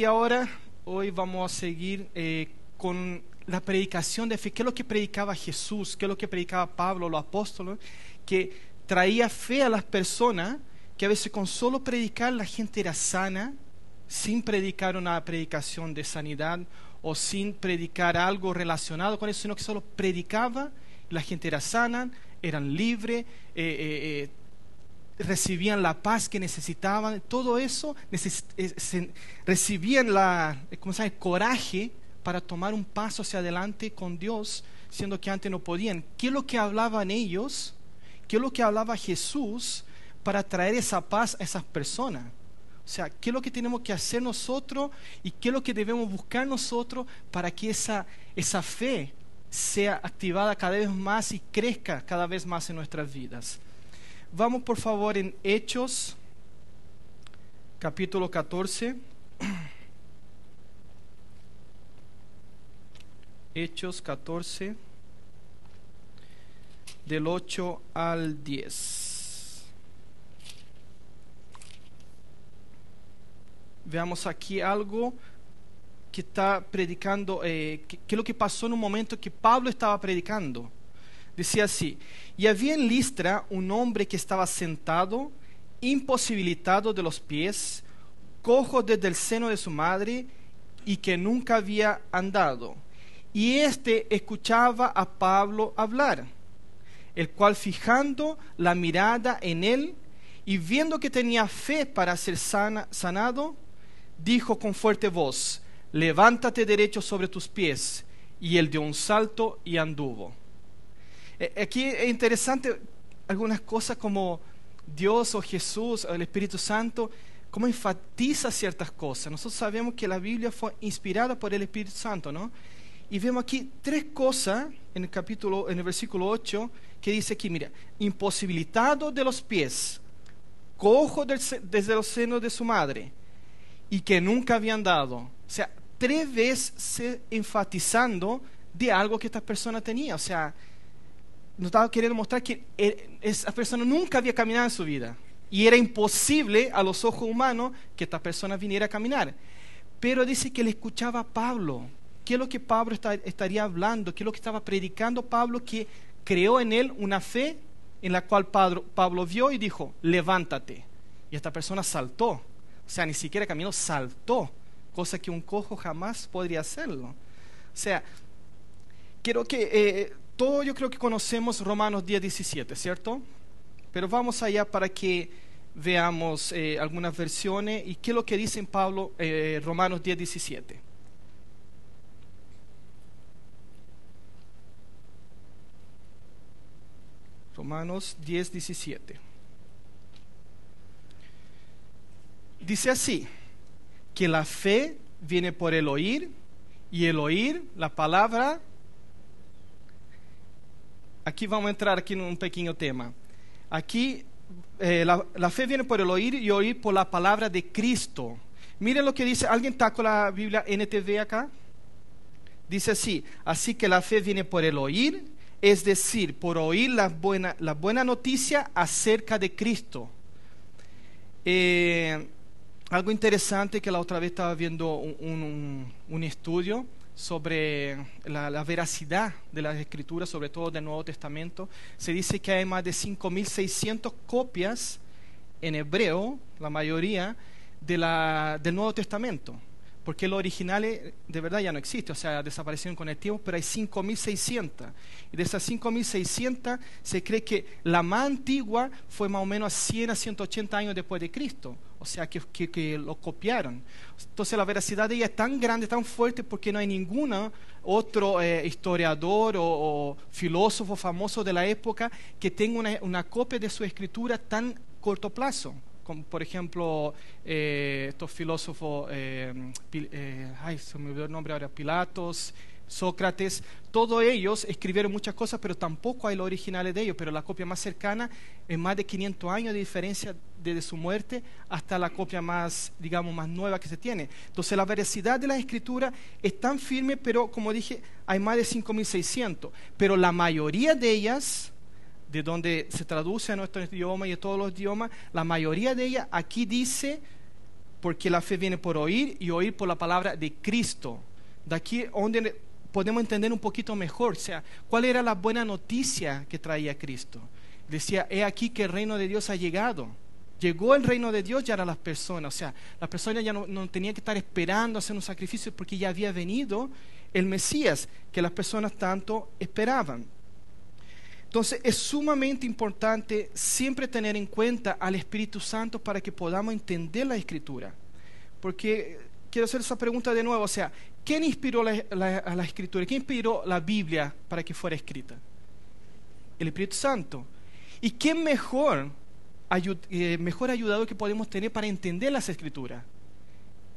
ahora, hoy vamos a seguir con la predicación de fe. ¿Qué es lo que predicaba Jesús? ¿Qué es lo que predicaba Pablo, los apóstoles? Que traía fe a las personas, que a veces con solo predicar la gente era sana, sin predicar una predicación de sanidad o sin predicar algo relacionado con eso, sino que solo predicaba, la gente era sana, eran libres, recibían la paz que necesitaban, todo eso recibían el coraje para tomar un paso hacia adelante con Dios, siendo que antes no podían. ¿Qué es lo que hablaban ellos? ¿Qué es lo que hablaba Jesús para traer esa paz a esas personas? O sea, ¿qué es lo que tenemos que hacer nosotros y qué es lo que debemos buscar nosotros para que esa fe sea activada cada vez más y crezca cada vez más en nuestras vidas? Vamos por favor en Hechos, capítulo 14. Hechos 14, del 8 al 10. Veamos aquí algo que está predicando, que es lo que pasó en un momento que Pablo estaba predicando. Decía así: y había en Listra un hombre que estaba sentado, imposibilitado de los pies, cojo desde el seno de su madre, y que nunca había andado. Y éste escuchaba a Pablo hablar, el cual, fijando la mirada en él y viendo que tenía fe para ser sanado, dijo con fuerte voz: levántate derecho sobre tus pies. Y él dio un salto y anduvo. Aquí es interesante algunas cosas, como Dios o Jesús o el Espíritu Santo, cómo enfatiza ciertas cosas. Nosotros sabemos que la Biblia fue inspirada por el Espíritu Santo, ¿no? Y vemos aquí tres cosas en el versículo 8, que dice aquí, mira: imposibilitado de los pies, cojo desde los senos de su madre, y que nunca había andado. O sea, tres veces enfatizando de algo que esta persona tenía. O sea, nos estaba queriendo mostrar que esa persona nunca había caminado en su vida, y era imposible a los ojos humanos que esta persona viniera a caminar. Pero dice que le escuchaba a Pablo. ¿Qué es lo que Pablo estaría hablando? ¿Qué es lo que estaba predicando Pablo? Que creó en él una fe en la cual Pablo vio y dijo: levántate. Y esta persona saltó. O sea, ni siquiera caminó, saltó, cosa que un cojo jamás podría hacerlo. O sea, yo creo que conocemos Romanos 10:17, ¿cierto? Pero vamos allá para que veamos algunas versiones y qué es lo que dice en Pablo, Romanos 10:17. Romanos 10:17. Dice así: que la fe viene por el oír, y el oír la palabra. Aquí vamos a entrar en un pequeño tema. Aquí la fe viene por el oír, y oír por la palabra de Cristo. Miren lo que dice. ¿Alguien está con la Biblia NTV acá? Dice así: así que la fe viene por el oír, es decir, por oír la buena noticia acerca de Cristo. Algo interesante, que la otra vez estaba viendo un estudio sobre la veracidad de las Escrituras, sobre todo del Nuevo Testamento. Se dice que hay más de 5.600 copias en hebreo, la mayoría, del Nuevo Testamento. Porque los originales de verdad ya no existen, o sea, desaparecieron con el tiempo, pero hay 5.600. Y de esas 5.600 se cree que la más antigua fue más o menos 100 a 180 años después de Cristo. O sea, que lo copiaron. Entonces la veracidad de ella es tan grande, tan fuerte, porque no hay ningún otro historiador o filósofo famoso de la época que tenga una copia de su escritura tan corto plazo. Como por ejemplo estos filósofos, se me olvidó el nombre ahora, Pilatos, Sócrates. Todos ellos escribieron muchas cosas, pero tampoco hay los originales de ellos. Pero la copia más cercana es más de 500 años de diferencia desde su muerte hasta la copia más, digamos, más nueva que se tiene. Entonces la veracidad de la escritura es tan firme, pero como dije, hay más de 5.600. Pero la mayoría de ellas, de donde se traduce a nuestro idioma y a todos los idiomas, la mayoría de ellas aquí dice porque la fe viene por oír y oír por la palabra de Cristo. De aquí donde podemos entender un poquito mejor, o sea, cuál era la buena noticia que traía Cristo. Decía, he aquí que el reino de Dios ha llegado. Llegó el reino de Dios ya a las personas, o sea, las personas ya no tenían que estar esperando hacer un sacrificio porque ya había venido el Mesías que las personas tanto esperaban. Entonces es sumamente importante siempre tener en cuenta al Espíritu Santo para que podamos entender la Escritura. Porque quiero hacer esa pregunta de nuevo, o sea, ¿quién inspiró a la Escritura? ¿Quién inspiró la Biblia para que fuera escrita? El Espíritu Santo. ¿Y quién mejor ayudador que podemos tener para entender las Escrituras?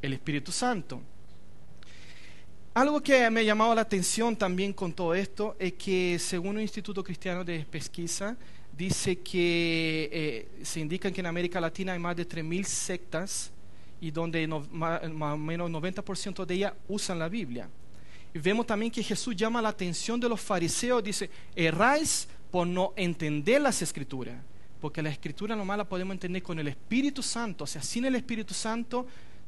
El Espíritu Santo. Algo que me ha llamado la atención también con todo esto es que según un instituto cristiano de pesquisa dice que se indica que en América Latina hay más de 3.000 sectas y donde más o menos 90% de ellas usan la Biblia. Y vemos también que Jesús llama la atención de los fariseos, dice, erráis por no entender las Escrituras, porque la Escritura nomás la podemos entender con el Espíritu Santo, o sea, sin el Espíritu Santo,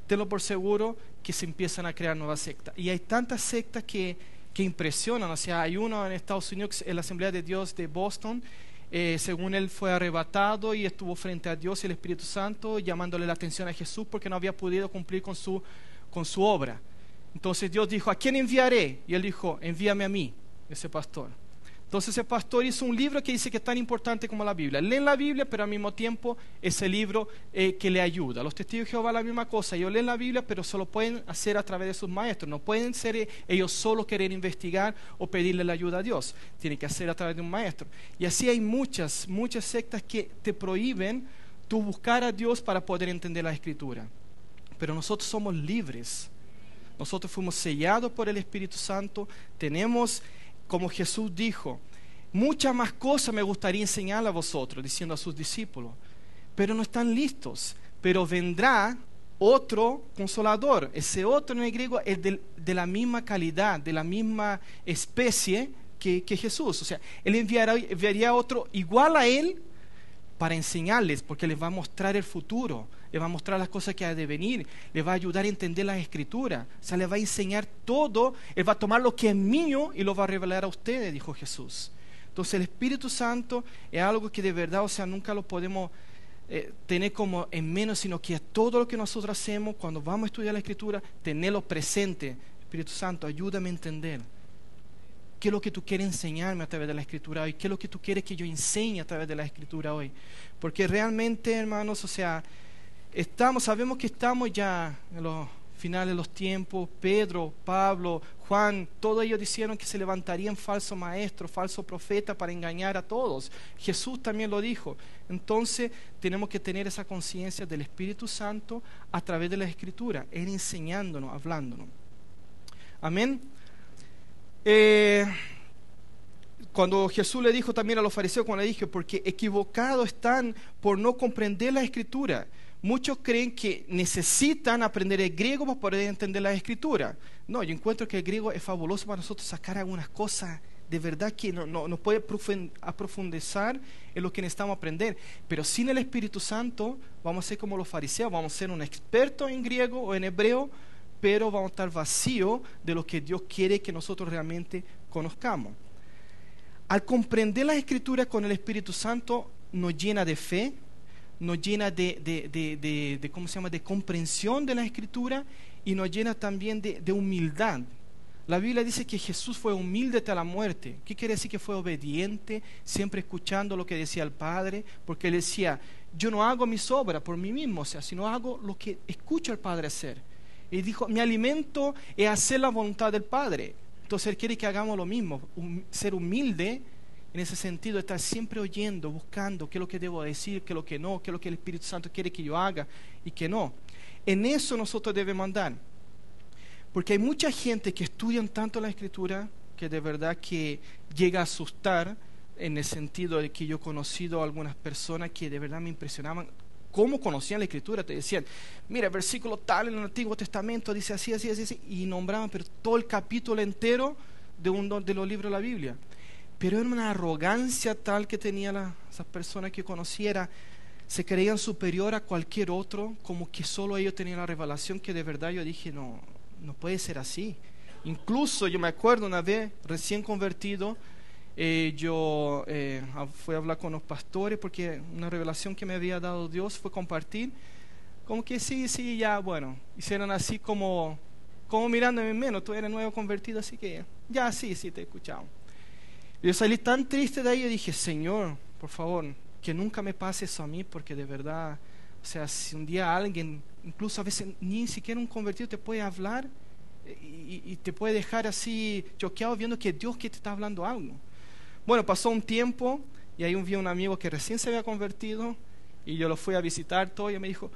tenlo por seguro que se empiezan a crear nuevas sectas. Y hay tantas sectas que impresionan, o sea, hay uno en Estados Unidos, en la Asamblea de Dios de Boston, según él fue arrebatado y estuvo frente a Dios y el Espíritu Santo, llamándole la atención a Jesús porque no había podido cumplir con su obra. Entonces Dios dijo, ¿a quién enviaré? Y él dijo, envíame a mí, ese pastor. Entonces ese pastor hizo un libro que dice que es tan importante como la Biblia. Leen la Biblia, pero al mismo tiempo ese libro que le ayuda. Los testigos de Jehová la misma cosa. Ellos leen la Biblia, pero solo pueden hacer a través de sus maestros. No pueden ser ellos solo querer investigar o pedirle la ayuda a Dios. Tienen que hacer a través de un maestro. Y así hay muchas sectas que te prohíben tú buscar a Dios para poder entender la Escritura. Pero nosotros somos libres. Nosotros fuimos sellados por el Espíritu Santo. Tenemos, como Jesús dijo, muchas más cosas me gustaría enseñar a vosotros, diciendo a sus discípulos, pero no están listos. Pero vendrá otro consolador. Ese otro en el griego es de la misma calidad, de la misma especie que Jesús. O sea, Él enviaría otro igual a Él para enseñarles, porque les va a mostrar el futuro, les va a mostrar las cosas que ha de venir, les va a ayudar a entender las Escrituras, o sea, les va a enseñar todo. Él va a tomar lo que es mío y lo va a revelar a ustedes, dijo Jesús. Entonces el Espíritu Santo es algo que de verdad, o sea, nunca lo podemos tener como en menos, sino que todo lo que nosotros hacemos cuando vamos a estudiar la Escritura, tenerlo presente. Espíritu Santo, ayúdame a entender qué es lo que tú quieres enseñarme a través de la Escritura hoy, qué es lo que tú quieres que yo enseñe a través de la Escritura hoy. Porque realmente, hermanos, o sea, sabemos que estamos ya en los finales de los tiempos. Pedro, Pablo, Juan, todos ellos dijeron que se levantarían falsos maestros, falsos profetas para engañar a todos. Jesús también lo dijo. Entonces tenemos que tener esa conciencia del Espíritu Santo a través de la Escritura, Él enseñándonos, hablándonos. Amén. Cuando Jesús le dijo también a los fariseos, cuando le dije, porque equivocados están por no comprender la Escritura. Muchos creen que necesitan aprender el griego para poder entender la Escritura. No, yo encuentro que el griego es fabuloso para nosotros sacar algunas cosas de verdad que no puede profundizar en lo que necesitamos aprender. Pero sin el Espíritu Santo vamos a ser como los fariseos, vamos a ser un experto en griego o en hebreo, pero vamos a estar vacíos de lo que Dios quiere que nosotros realmente conozcamos. Al comprender las Escrituras con el Espíritu Santo, nos llena de fe, nos llena de ¿cómo se llama?, de comprensión de la Escritura, y nos llena también de humildad. La Biblia dice que Jesús fue humilde hasta la muerte. ¿Qué quiere decir? Que fue obediente, siempre escuchando lo que decía el Padre, porque Él decía, yo no hago mis obras por mí mismo, o sea, sino hago lo que escucho al Padre hacer. Y dijo, mi alimento es hacer la voluntad del Padre. Entonces Él quiere que hagamos lo mismo, ser humilde en ese sentido, estar siempre oyendo, buscando qué es lo que debo decir, qué es lo que no, qué es lo que el Espíritu Santo quiere que yo haga y que no. En eso nosotros debemos andar. Porque hay mucha gente que estudian tanto la Escritura que de verdad que llega a asustar, en el sentido de que yo he conocido a algunas personas que de verdad me impresionaban cómo conocían la Escritura. Te decían, mira, el versículo tal en el Antiguo Testamento dice así, así, así, así, y nombraban pero todo el capítulo entero de los libros de la Biblia. Pero era una arrogancia tal que tenía esas personas que conociera, se creían superior a cualquier otro, como que solo ellos tenían la revelación, que de verdad yo dije, no, no puede ser así. Incluso yo me acuerdo una vez, recién convertido, yo fui a hablar con los pastores porque una revelación que me había dado Dios fue compartir, como que sí, ya, bueno, hicieron así como mirándome menos, tú eres nuevo convertido, así que ya, sí, te escuchamos. Yo salí tan triste de ahí, yo dije, Señor, por favor, que nunca me pase eso a mí, porque de verdad, o sea, si un día alguien, incluso a veces ni siquiera un convertido te puede hablar y te puede dejar así choqueado viendo que Dios que te está hablando algo. Bueno, pasó un tiempo y ahí vi un amigo que recién se había convertido y yo lo fui a visitar todo y me dijo,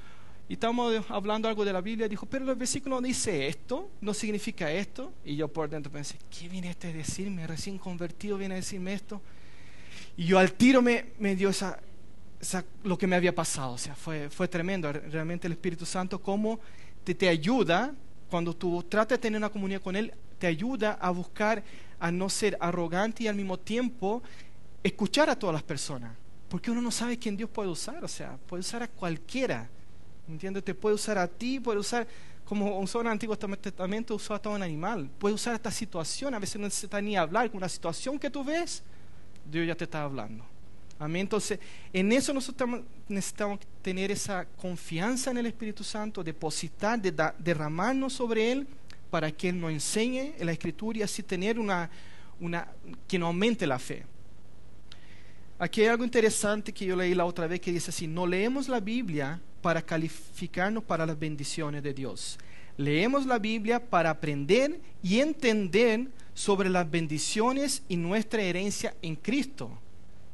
y estábamos hablando algo de la Biblia, dijo, pero el versículo no dice esto, no significa esto. Y yo por dentro pensé, ¿qué viene este a decirme? Recién convertido viene a decirme esto. Y yo al tiro me dio lo que me había pasado. O sea, fue tremendo. Realmente el Espíritu Santo, cómo te ayuda, cuando tú tratas de tener una comunión con Él, te ayuda a buscar, a no ser arrogante y al mismo tiempo escuchar a todas las personas. Porque uno no sabe quién Dios puede usar. O sea, puede usar a cualquiera. ¿Entiendes? Te puede usar a ti, puede usar, como usó en el Antiguo Testamento, usó a todo un animal. Puede usar esta situación, a veces no necesitas ni hablar, con una situación que tú ves, Dios ya te está hablando. Amén. Entonces, en eso nosotros necesitamos tener esa confianza en el Espíritu Santo, depositar, derramarnos sobre Él, para que Él nos enseñe en la Escritura y así tener que nos aumente la fe. Aquí hay algo interesante que yo leí la otra vez que dice así, no leemos la Biblia para calificarnos para las bendiciones de Dios. Leemos la Biblia para aprender y entender sobre las bendiciones y nuestra herencia en Cristo.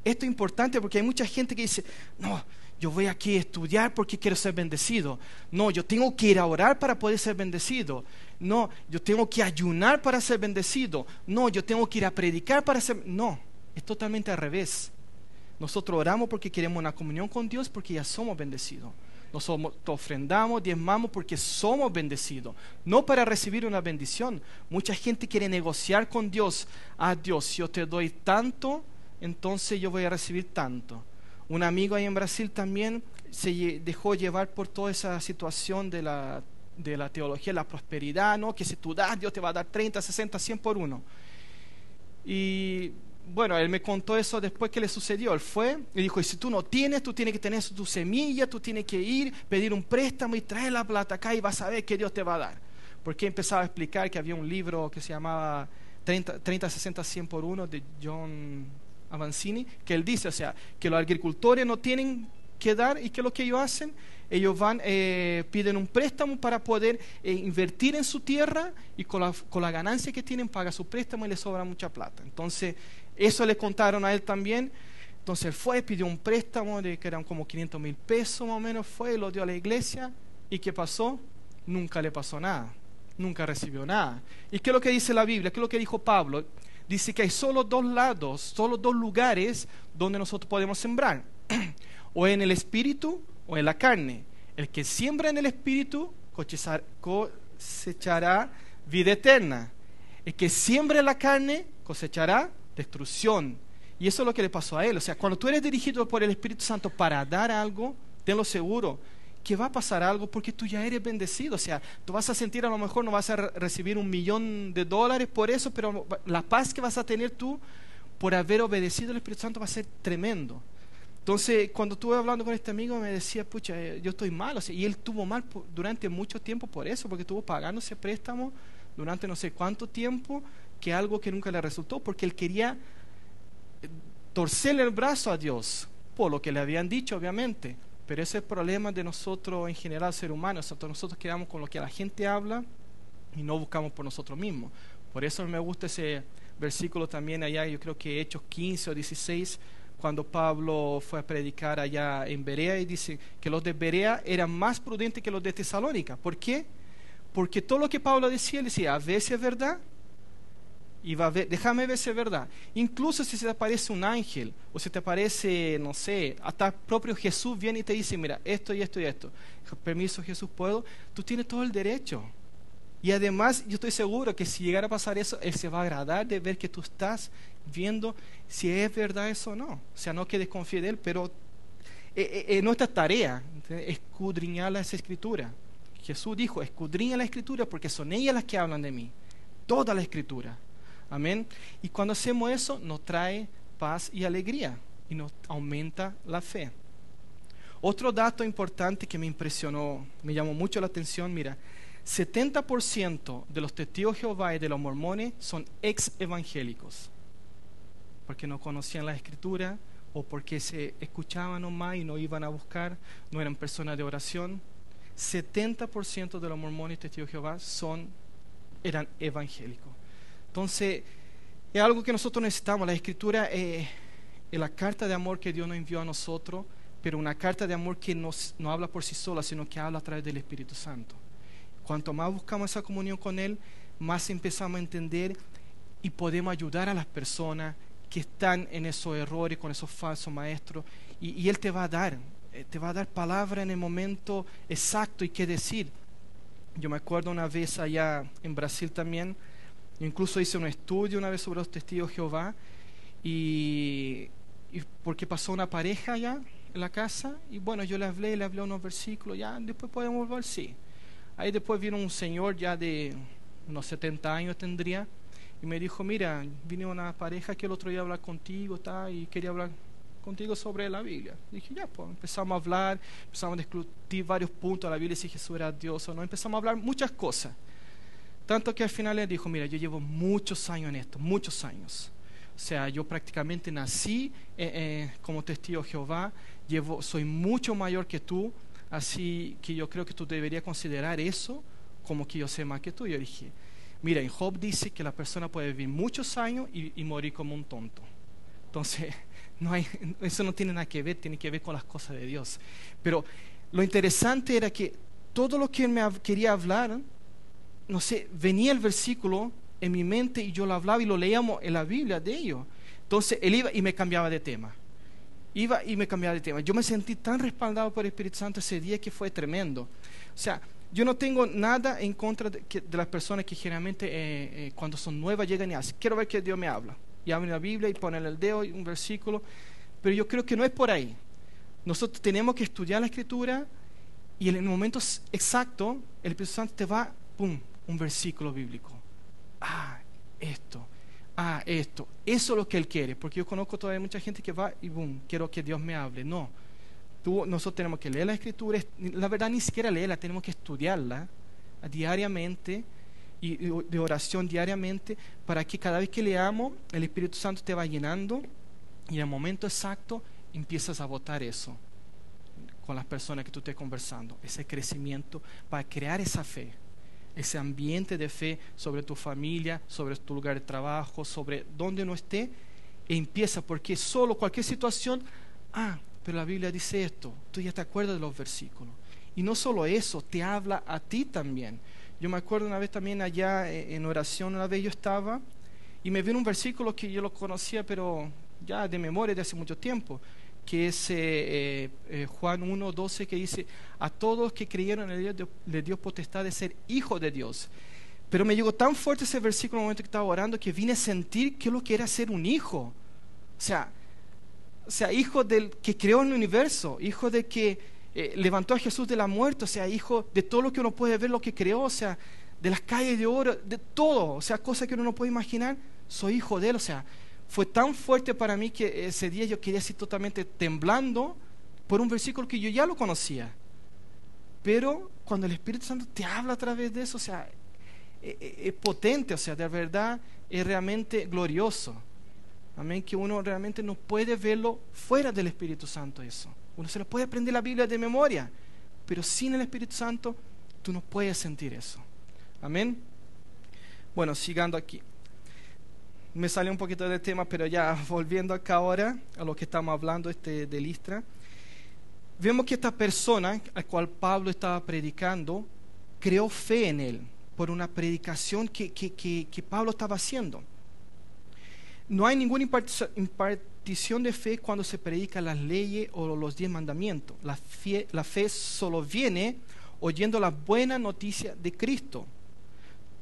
Esto es importante porque hay mucha gente que dice, no, yo voy aquí a estudiar porque quiero ser bendecido. No, yo tengo que ir a orar para poder ser bendecido. No, yo tengo que ayunar para ser bendecido. No, yo tengo que ir a predicar para ser... No, es totalmente al revés. Nosotros oramos porque queremos una comunión con Dios porque ya somos bendecidos. Nosotros ofrendamos, diezmamos porque somos bendecidos, no para recibir una bendición. Mucha gente quiere negociar con Dios. Ah, Dios, si yo te doy tanto, entonces yo voy a recibir tanto. Un amigo ahí en Brasil también se dejó llevar por toda esa situación de la teología de la prosperidad, ¿no? Que si tú das, Dios te va a dar 30, 60, 100 por uno. Y bueno, él me contó eso después que le sucedió. Él fue y dijo, y si tú no tienes, tú tienes que tener tu semilla, tú tienes que ir, pedir un préstamo y traer la plata acá y vas a ver que Dios te va a dar. Porque empezaba a explicar que había un libro que se llamaba 30, 60, 100 por uno de John Avancini, que él dice, o sea, que los agricultores no tienen que dar y que lo que ellos hacen, ellos van, piden un préstamo para poder invertir en su tierra y con la ganancia que tienen paga su préstamo y les sobra mucha plata. Entonces, eso le contaron a él también. Entonces él fue, pidió un préstamo que eran como 500,000 pesos más o menos, fue, lo dio a la iglesia. ¿Y qué pasó? Nunca le pasó nada, nunca recibió nada. ¿Y qué es lo que dice la Biblia? ¿Qué es lo que dijo Pablo? Dice que hay solo dos lados, solo dos lugares donde nosotros podemos sembrar. O en el espíritu o en la carne. El que siembra en el espíritu cosechará vida eterna. El que siembra en la carne cosechará destrucción. Y eso es lo que le pasó a él. O sea, cuando tú eres dirigido por el Espíritu Santo para dar algo, tenlo seguro que va a pasar algo porque tú ya eres bendecido. O sea, tú vas a sentir, a lo mejor no vas a recibir $1,000,000 por eso, pero la paz que vas a tener tú por haber obedecido al Espíritu Santo va a ser tremendo. Entonces, cuando estuve hablando con este amigo, me decía, pucha, yo estoy mal. O sea, y él estuvo mal durante mucho tiempo por eso, porque estuvo pagando ese préstamo durante no sé cuánto tiempo, que algo que nunca le resultó, porque él quería torcerle el brazo a Dios, por lo que le habían dicho, obviamente. Pero ese es el problema de nosotros en general, ser humanos. Nosotros quedamos con lo que la gente habla y no buscamos por nosotros mismos. Por eso me gusta ese versículo también allá, yo creo que Hechos 15 o 16, cuando Pablo fue a predicar allá en Berea, y dice que los de Berea eran más prudentes que los de Tesalónica. ¿Por qué? Porque todo lo que Pablo decía, él decía, a ver si es verdad, y va a ver, déjame ver si es verdad. Incluso si se te aparece un ángel, o si te aparece, no sé, hasta propio Jesús viene y te dice, mira, esto y esto y esto. Permiso, Jesús, ¿puedo? Tú tienes todo el derecho. Y además, yo estoy seguro que si llegara a pasar eso, Él se va a agradar de ver que tú estás viendo si es verdad eso o no. O sea, no que desconfíe de Él, pero es nuestra tarea, escudriñar las escrituras. Jesús dijo, escudriña la escritura porque son ellas las que hablan de mí. Toda la escritura. Amén. Y cuando hacemos eso, nos trae paz y alegría y nos aumenta la fe. Otro dato importante que me impresionó, me llamó mucho la atención, mira, 70% de los testigos de Jehová y de los mormones son ex evangélicos, porque no conocían la escritura o porque se escuchaban nomás y no iban a buscar, no eran personas de oración. 70% de los mormones y testigos de Jehová eran evangélicos. Entonces, es algo que nosotros necesitamos. La escritura es la carta de amor que Dios nos envió a nosotros, pero una carta de amor que no habla por sí sola, sino que habla a través del Espíritu Santo. Cuanto más buscamos esa comunión con Él, más empezamos a entender y podemos ayudar a las personas que están en esos errores, con esos falsos maestros, y Él te va a dar palabra en el momento exacto y qué decir. Yo me acuerdo una vez allá en Brasil también, incluso hice un estudio una vez sobre los testigos de Jehová, y porque pasó una pareja allá en la casa, y bueno, yo le hablé unos versículos, ya después podemos volver, sí. Ahí después vino un señor ya de unos 70 años tendría, y me dijo, mira, vino una pareja que el otro día a hablar contigo, y quería hablar contigo sobre la Biblia. Dije, ya, pues empezamos a hablar, empezamos a discutir varios puntos de la Biblia, si Jesús era Dios o no, empezamos a hablar muchas cosas. Tanto que al final él dijo, mira, yo llevo muchos años en esto, muchos años. O sea, yo prácticamente nací como testigo de Jehová, soy mucho mayor que tú, así que yo creo que tú deberías considerar eso como que yo sé más que tú. Yo dije, mira, en Job dice que la persona puede vivir muchos años y morir como un tonto. Entonces, eso no tiene nada que ver, tiene que ver con las cosas de Dios. Pero lo interesante era que todo lo que él me quería hablar, no sé, venía el versículo en mi mente y yo lo hablaba y lo leíamos en la Biblia de ellos. Entonces él iba y me cambiaba de tema. Yo me sentí tan respaldado por el Espíritu Santo ese día que fue tremendo. O sea, yo no tengo nada en contra de las personas que generalmente cuando son nuevas llegan y hacen, quiero ver que Dios me habla. Y abren la Biblia y ponen el dedo y un versículo. Pero yo creo que no es por ahí. Nosotros tenemos que estudiar la Escritura y en el momento exacto el Espíritu Santo te va, pum, un versículo bíblico. Esto. Eso es lo que Él quiere. Porque yo conozco todavía mucha gente que va y boom, quiero que Dios me hable. No. Nosotros tenemos que leer la Escritura. La verdad, ni siquiera leerla, tenemos que estudiarla diariamente y de oración diariamente, para que cada vez que leamos el Espíritu Santo te va llenando y en el momento exacto empiezas a botar eso con las personas que tú estés conversando, ese crecimiento para crear esa fe, ese ambiente de fe sobre tu familia, sobre tu lugar de trabajo, sobre donde uno esté, e empieza, porque solo cualquier situación, pero la Biblia dice esto, tú ya te acuerdas de los versículos. Y no solo eso, te habla a ti también. Yo me acuerdo una vez también allá en oración, una vez yo estaba y me vino un versículo que yo lo conocía, pero ya de memoria de hace mucho tiempo, que es Juan 1:12, que dice, a todos que creyeron en Dios le dio potestad de ser hijos de Dios. Pero me llegó tan fuerte ese versículo en el momento que estaba orando, que vine a sentir que lo que era ser un hijo. O sea, hijo del que creó el universo, hijo de que levantó a Jesús de la muerte, o sea, hijo de todo lo que uno puede ver, lo que creó, o sea, de las calles de oro, de todo, o sea, cosas que uno no puede imaginar. Soy hijo de Él. O sea, fue tan fuerte para mí que ese día yo quería así totalmente temblando por un versículo que yo ya lo conocía. Pero cuando el Espíritu Santo te habla a través de eso, o sea, es potente, o sea, de verdad es realmente glorioso. Amén, que uno realmente no puede verlo fuera del Espíritu Santo eso. Uno se lo puede aprender la Biblia de memoria, pero sin el Espíritu Santo tú no puedes sentir eso. Amén. Bueno, siguiendo aquí. Me salió un poquito del tema, pero ya volviendo acá ahora a lo que estamos hablando de Listra. Vemos que esta persona a cual Pablo estaba predicando creó fe en él por una predicación que Pablo estaba haciendo. No hay ninguna impartición de fe cuando se predica las leyes o los 10 mandamientos. La fe solo viene oyendo la buena noticia de Cristo.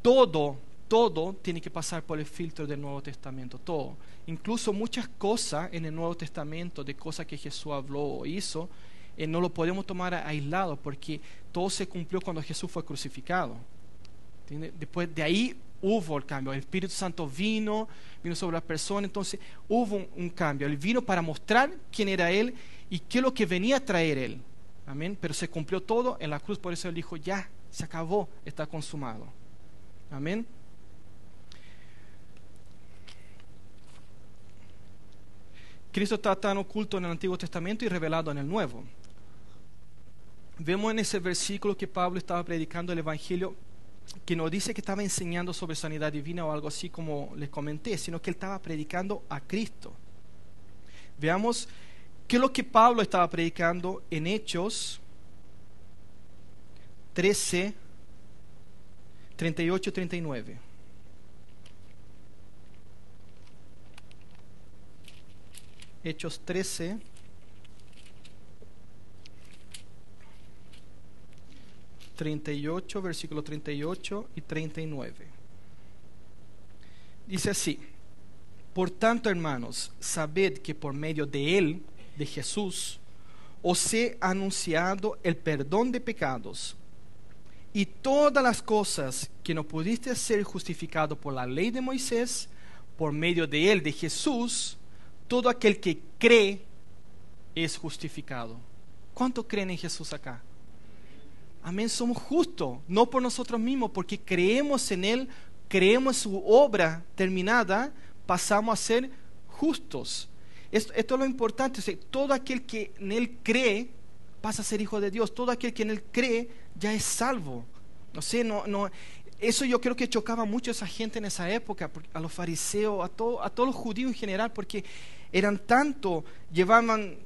Todo todo tiene que pasar por el filtro del Nuevo Testamento, todo. Incluso muchas cosas en el Nuevo Testamento, de cosas que Jesús habló o hizo, no lo podemos tomar aislado porque todo se cumplió cuando Jesús fue crucificado. ¿Entiende? Después de ahí hubo el cambio. El Espíritu Santo vino sobre la persona, entonces hubo un cambio. Él vino para mostrar quién era Él y qué es lo que venía a traer Él. Amén. Pero se cumplió todo en la cruz, por eso Él dijo, ya, se acabó, está consumado. Amén. Cristo está tan oculto en el Antiguo Testamento y revelado en el Nuevo. Vemos en ese versículo que Pablo estaba predicando el Evangelio, que no dice que estaba enseñando sobre sanidad divina o algo así como les comenté, sino que él estaba predicando a Cristo. Veamos qué es lo que Pablo estaba predicando en Hechos 13, 38 y 39. Hechos 13, 38, versículo 38 y 39. Dice así: por tanto, hermanos, sabed que por medio de Él, de Jesús, os he anunciado el perdón de pecados, y todas las cosas que no pudiste ser justificado por la ley de Moisés, por medio de Él, de Jesús, todo aquel que cree es justificado. ¿Cuánto creen en Jesús acá? Amén, somos justos, no por nosotros mismos, porque creemos en Él, creemos en su obra terminada, pasamos a ser justos. Esto es lo importante, o sea, todo aquel que en Él cree pasa a ser hijo de Dios, todo aquel que en Él cree ya es salvo. Eso yo creo que chocaba mucho a esa gente en esa época, a los fariseos, a todos los judíos en general, porque eran tanto, llevaban,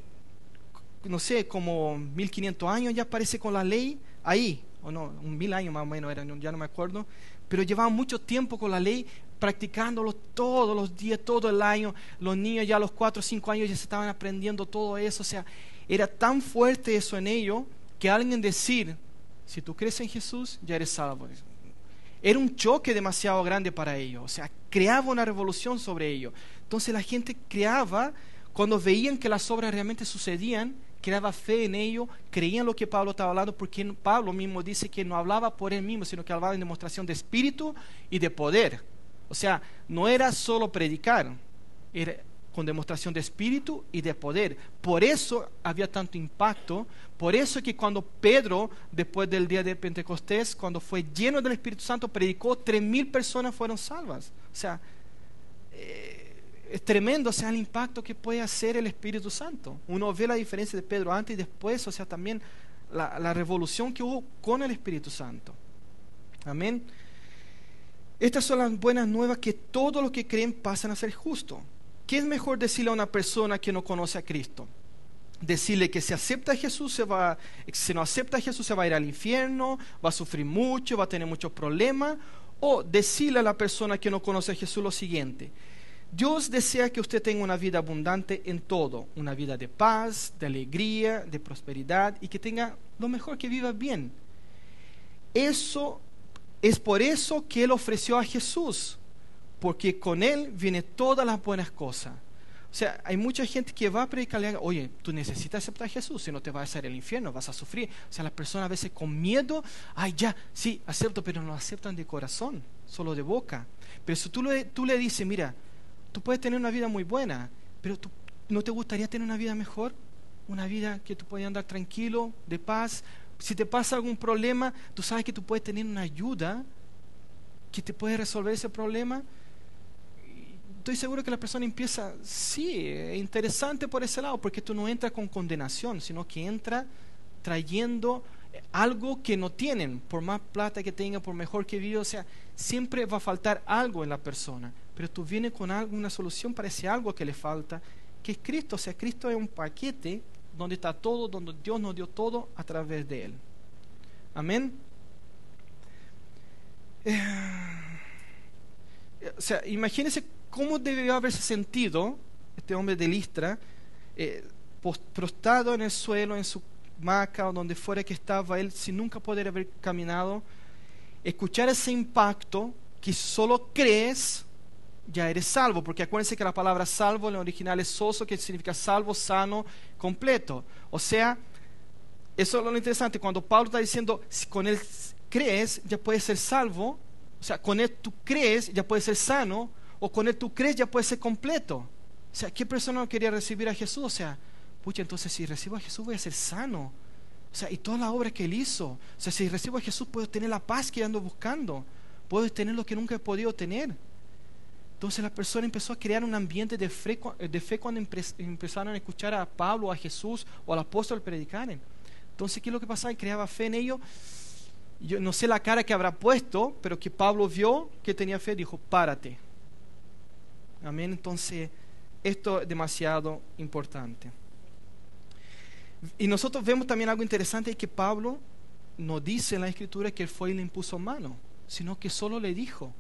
no sé, como 1500 años ya parece con la ley ahí, o no, 1000 años más o menos eran, ya no me acuerdo, pero llevaban mucho tiempo con la ley, practicándolo todos los días, todo el año. Los niños ya a los 4 o 5 años ya se estaban aprendiendo todo eso. O sea, era tan fuerte eso en ellos que alguien decir, si tú crees en Jesús, ya eres salvo. Era un choque demasiado grande para ellos. O sea, creaba una revolución sobre ellos. Entonces la gente creaba, cuando veían que las obras realmente sucedían, creaba fe en ello, creían lo que Pablo estaba hablando, porque Pablo mismo dice que no hablaba por él mismo, sino que hablaba en demostración de espíritu y de poder. O sea, no era solo predicar, era con demostración de espíritu y de poder. Por eso había tanto impacto, por eso es que cuando Pedro, después del día de Pentecostés, cuando fue lleno del Espíritu Santo, predicó, 3000 personas fueron salvas. O sea, es tremendo, o sea, el impacto que puede hacer el Espíritu Santo. Uno ve la diferencia de Pedro antes y después, o sea, también la revolución que hubo con el Espíritu Santo. Amén. Estas son las buenas nuevas, que todos los que creen pasan a ser justos. ¿Qué es mejor decirle a una persona que no conoce a Cristo? Decirle que si acepta a Jesús si no acepta a Jesús se va a ir al infierno, va a sufrir mucho, va a tener muchos problemas. O decirle a la persona que no conoce a Jesús lo siguiente: Dios desea que usted tenga una vida abundante en todo, una vida de paz, de alegría, de prosperidad, y que tenga lo mejor, que viva bien. Eso es por eso que Él ofreció a Jesús, porque con Él vienen todas las buenas cosas. O sea, hay mucha gente que va a predicarle, oye, tú necesitas aceptar a Jesús, si no te vas a hacer el infierno, vas a sufrir. O sea, las personas a veces con miedo, ay, ya, sí, acepto, pero no lo aceptan de corazón, solo de boca. Pero si tú le dices, mira, tú puedes tener una vida muy buena, pero ¿no te gustaría tener una vida mejor? Una vida que tú puedas andar tranquilo, de paz. Si te pasa algún problema, tú sabes que tú puedes tener una ayuda que te puede resolver ese problema. Estoy seguro que la persona empieza, sí, es interesante por ese lado, porque tú no entras con condenación, sino que entra trayendo algo que no tienen, por más plata que tenga, por mejor que viva. O sea, siempre va a faltar algo en la persona, pero tú vienes con una solución para ese algo que le falta, que es Cristo. O sea, Cristo es un paquete donde está todo, donde Dios nos dio todo a través de Él. Amén. O sea, imagínense cómo debió haberse sentido este hombre de Listra, prostrado en el suelo, en su hamaca o donde fuera que estaba él, sin nunca poder haber caminado, escuchar ese impacto que solo crees, ya eres salvo, porque acuérdense que la palabra salvo en el original es soso, que significa salvo, sano, completo. O sea, eso es lo interesante, cuando Pablo está diciendo, si con él crees, ya puedes ser salvo, o sea, con él tú crees, ya puedes ser sano, o con él tú crees, ya puedes ser completo. O sea, ¿qué persona no quería recibir a Jesús? O sea, pucha, entonces si recibo a Jesús voy a ser sano. O sea, y toda la obra que él hizo. O sea, si recibo a Jesús puedo tener la paz que ando buscando. Puedo tener lo que nunca he podido tener. Entonces la persona empezó a crear un ambiente de fe cuando empezaron a escuchar a Pablo, a Jesús o al apóstol predicar. Entonces, ¿qué es lo que pasaba? Creaba fe en ellos. Yo no sé la cara que habrá puesto, pero que Pablo vio que tenía fe, dijo, párate. Amén. Entonces, esto es demasiado importante. Y nosotros vemos también algo interesante, que Pablo no dice en la Escritura que él fue y le impuso mano, sino que solo le dijo.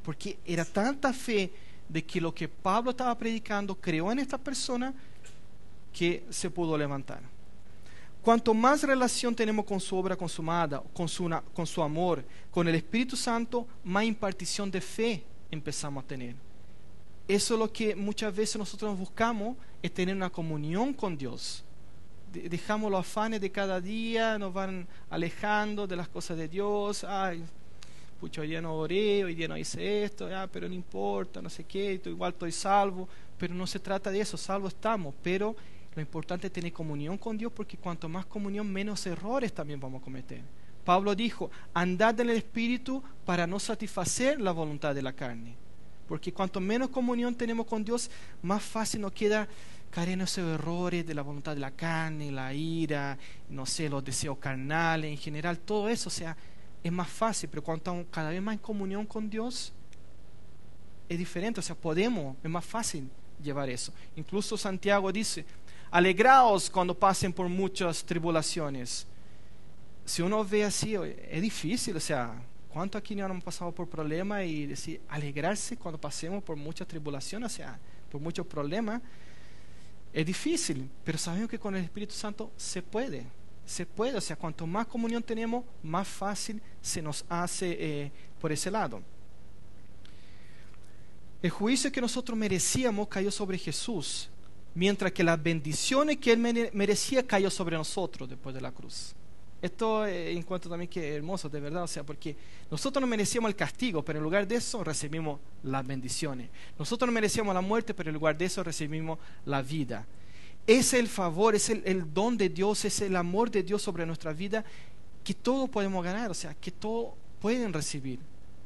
Porque era tanta fe de que lo que Pablo estaba predicando creó en esta persona que se pudo levantar. Cuanto más relación tenemos con su obra consumada, con su amor, con el Espíritu Santo, más impartición de fe empezamos a tener. Eso es lo que muchas veces nosotros buscamos, es tener una comunión con Dios. Dejamos los afanes de cada día, nos van alejando de las cosas de Dios. Ay, pucha, hoy día no oré, hoy día no hice esto, pero no importa, no sé qué, igual estoy salvo. Pero no se trata de eso, salvo estamos, pero lo importante es tener comunión con Dios, porque cuanto más comunión, menos errores también vamos a cometer. Pablo dijo, andad en el Espíritu para no satisfacer la voluntad de la carne. Porque cuanto menos comunión tenemos con Dios, más fácil nos queda caer en esos errores de la voluntad de la carne, la ira, no sé, los deseos carnales, en general, todo eso, o sea, es más fácil. Pero cuando estamos cada vez más en comunión con Dios, es diferente, o sea, es más fácil llevar eso. Incluso Santiago dice, alegraos cuando pasen por muchas tribulaciones. Si uno ve así, es difícil, o sea, ¿cuánto aquí no hemos pasado por problemas? Y decir, alegrarse cuando pasemos por muchas tribulaciones, o sea, por muchos problemas, es difícil, pero sabemos que con el Espíritu Santo se puede, o sea, cuanto más comunión tenemos, más fácil se nos hace por ese lado. El juicio que nosotros merecíamos cayó sobre Jesús, mientras que las bendiciones que Él merecía cayó sobre nosotros después de la cruz. Esto encuentro también que es hermoso, de verdad, o sea, porque nosotros no merecíamos el castigo, pero en lugar de eso recibimos las bendiciones. Nosotros no merecíamos la muerte, pero en lugar de eso recibimos la vida. Es el favor, es el don de Dios, es el amor de Dios sobre nuestra vida, que todos podemos ganar, o sea, que todos pueden recibir.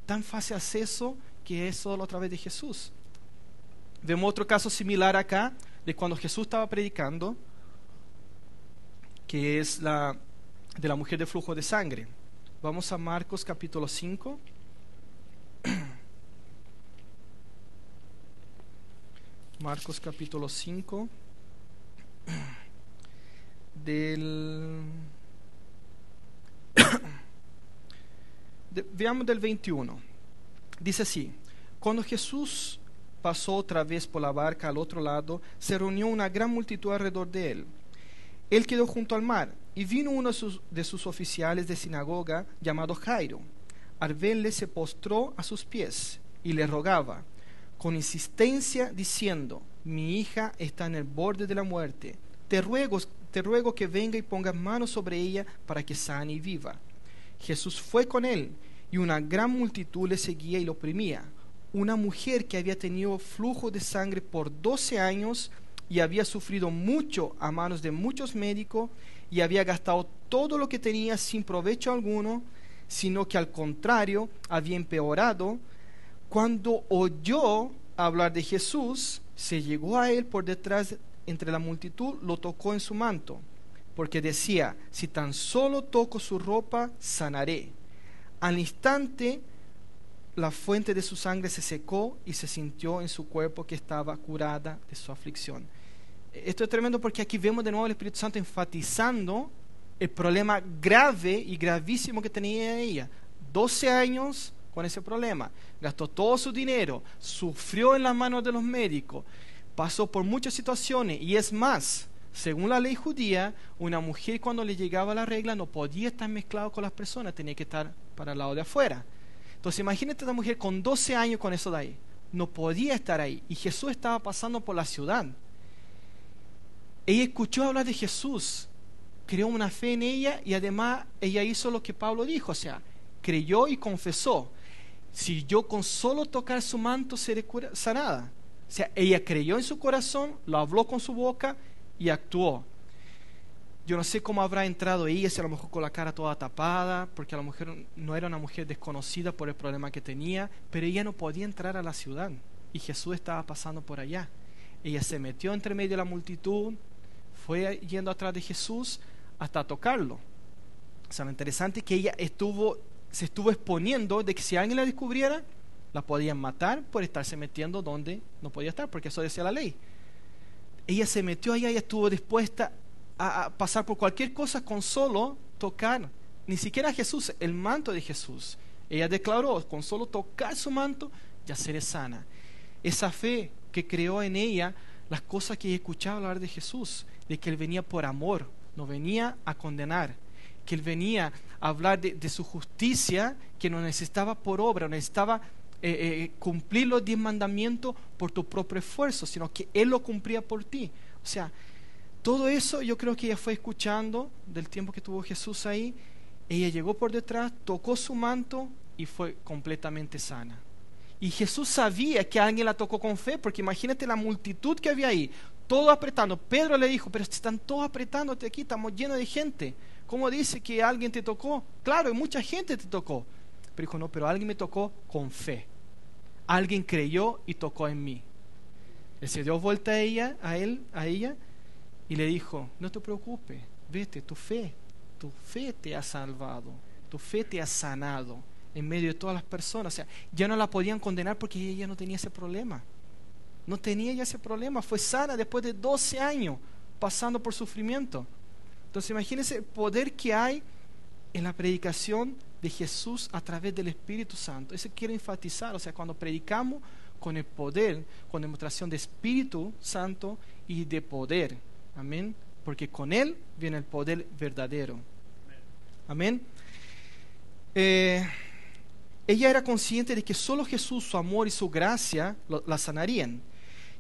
Tan fácil acceso que es solo a través de Jesús. Vemos otro caso similar acá, de cuando Jesús estaba predicando, que es de la mujer de flujo de sangre. Vamos a Marcos capítulo 5. Marcos capítulo 5. Veamos del 21. Dice así: cuando Jesús pasó otra vez por la barca al otro lado, se reunió una gran multitud alrededor de él. Él quedó junto al mar, y vino uno de sus oficiales de sinagoga, llamado Jairo. Al verle se postró a sus pies y le rogaba con insistencia, diciendo: mi hija está en el borde de la muerte. Te ruego que venga y pongas manos sobre ella para que sane y viva. Jesús fue con él, y una gran multitud le seguía y lo oprimía. Una mujer que había tenido flujo de sangre por 12 años y había sufrido mucho a manos de muchos médicos y había gastado todo lo que tenía sin provecho alguno, sino que al contrario había empeorado, cuando oyó hablar de Jesús, se llegó a él por detrás entre la multitud, lo tocó en su manto, porque decía: si tan solo toco su ropa, sanaré. Al instante la fuente de su sangre se secó y se sintió en su cuerpo que estaba curada de su aflicción. Esto es tremendo, porque aquí vemos de nuevo el Espíritu Santo enfatizando el problema grave y gravísimo que tenía ella. 12 años con ese problema, gastó todo su dinero, sufrió en las manos de los médicos, pasó por muchas situaciones, y es más, según la ley judía, una mujer cuando le llegaba la regla no podía estar mezclado con las personas, tenía que estar para el lado de afuera. Entonces imagínate una mujer con 12 años con eso de ahí. No podía estar ahí. Y Jesús estaba pasando por la ciudad. Ella escuchó hablar de Jesús, creó una fe en ella y además ella hizo lo que Pablo dijo, o sea, creyó y confesó. Si yo con solo tocar su manto seré sanada. O sea, ella creyó en su corazón, lo habló con su boca y actuó. Yo no sé cómo habrá entrado ella, si a lo mejor con la cara toda tapada, porque a lo mejor no era una mujer desconocida por el problema que tenía, pero ella no podía entrar a la ciudad y Jesús estaba pasando por allá. Ella se metió entre medio de la multitud, fue yendo atrás de Jesús hasta tocarlo. O sea, lo interesante es que ella se estuvo exponiendo de que si alguien la descubriera, la podían matar por estarse metiendo donde no podía estar, porque eso decía la ley. Ella se metió allá y estuvo dispuesta a pasar por cualquier cosa con solo tocar, ni siquiera a Jesús, el manto de Jesús. Ella declaró, con solo tocar su manto, ya seré sana. Esa fe que creó en ella las cosas que ella escuchaba hablar de Jesús, de que Él venía por amor, no venía a condenar, que Él venía a hablar de su justicia, que no necesitaba por obra, no necesitaba cumplir los 10 mandamientos por tu propio esfuerzo, sino que Él lo cumplía por ti. O sea, todo eso yo creo que ella fue escuchando del tiempo que tuvo Jesús ahí. Ella llegó por detrás, tocó su manto y fue completamente sana. Y Jesús sabía que alguien la tocó con fe, porque imagínate la multitud que había ahí, todo apretando. Pedro le dijo, pero están todos apretándote aquí, estamos llenos de gente. ¿Cómo dice que alguien te tocó? Claro, y mucha gente te tocó. Pero dijo, no, pero alguien me tocó con fe. Alguien creyó y tocó en mí. Él se dio vuelta a ella, a ella, y le dijo, no te preocupes, vete, tu fe te ha salvado, tu fe te ha sanado en medio de todas las personas. O sea, ya no la podían condenar porque ella no tenía ese problema. No tenía ya ese problema, fue sana después de 12 años pasando por sufrimiento. Entonces imagínense el poder que hay en la predicación de Jesús a través del Espíritu Santo. Eso quiero enfatizar, o sea, cuando predicamos con el poder, con demostración de Espíritu Santo y de poder. Amén. Porque con Él viene el poder verdadero. Amén. Ella era consciente de que solo Jesús, su amor y su gracia la sanarían.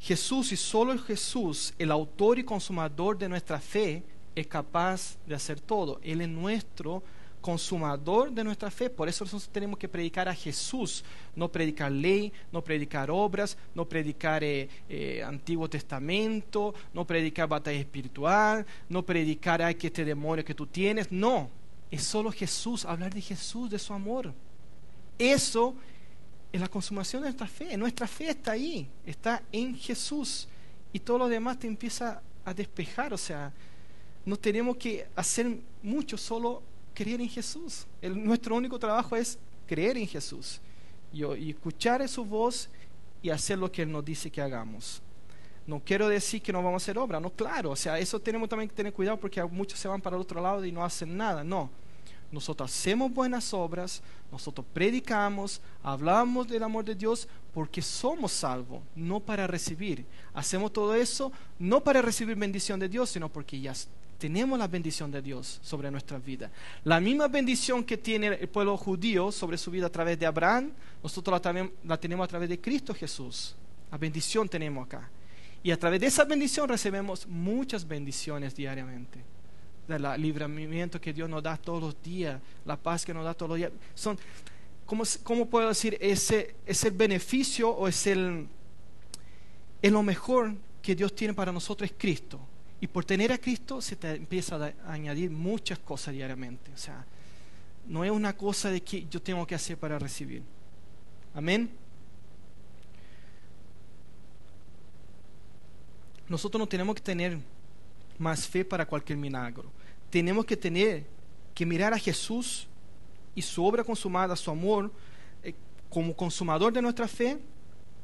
Jesús y solo Jesús, el autor y consumador de nuestra fe, es capaz de hacer todo. Él es nuestro consumador de nuestra fe. Por eso nosotros tenemos que predicar a Jesús, no predicar ley, no predicar obras, no predicar Antiguo Testamento, no predicar batalla espiritual, no predicar que este demonio que tú tienes. No, es solo Jesús, hablar de Jesús, de su amor. Eso es la consumación de nuestra fe. Nuestra fe está ahí, está en Jesús, y todo lo demás te empieza a despejar. O sea, no tenemos que hacer mucho, solo creer en Jesús. Nuestro único trabajo es creer en Jesús y escuchar su voz y hacer lo que Él nos dice que hagamos. No quiero decir que no vamos a hacer obra, no, claro, o sea, eso tenemos también que tener cuidado, porque muchos se van para el otro lado y no hacen nada. No, nosotros hacemos buenas obras, nosotros predicamos, hablamos del amor de Dios porque somos salvos, no para recibir. Hacemos todo eso no para recibir bendición de Dios, sino porque ya tenemos la bendición de Dios sobre nuestra vida. La misma bendición que tiene el pueblo judío sobre su vida a través de Abraham, nosotros la tenemos a través de Cristo Jesús. La bendición tenemos acá. Y a través de esa bendición recibimos muchas bendiciones diariamente. El libramiento que Dios nos da todos los días, la paz que nos da todos los días. Son, ¿cómo puedo decir? Es el beneficio, o es lo mejor que Dios tiene para nosotros, es Cristo. Y por tener a Cristo se te empieza a añadir muchas cosas diariamente. O sea, no es una cosa de que yo tengo que hacer para recibir. Amén. Nosotros no tenemos que tener más fe para cualquier milagro. Tenemos que mirar a Jesús y su obra consumada, su amor, como consumador de nuestra fe,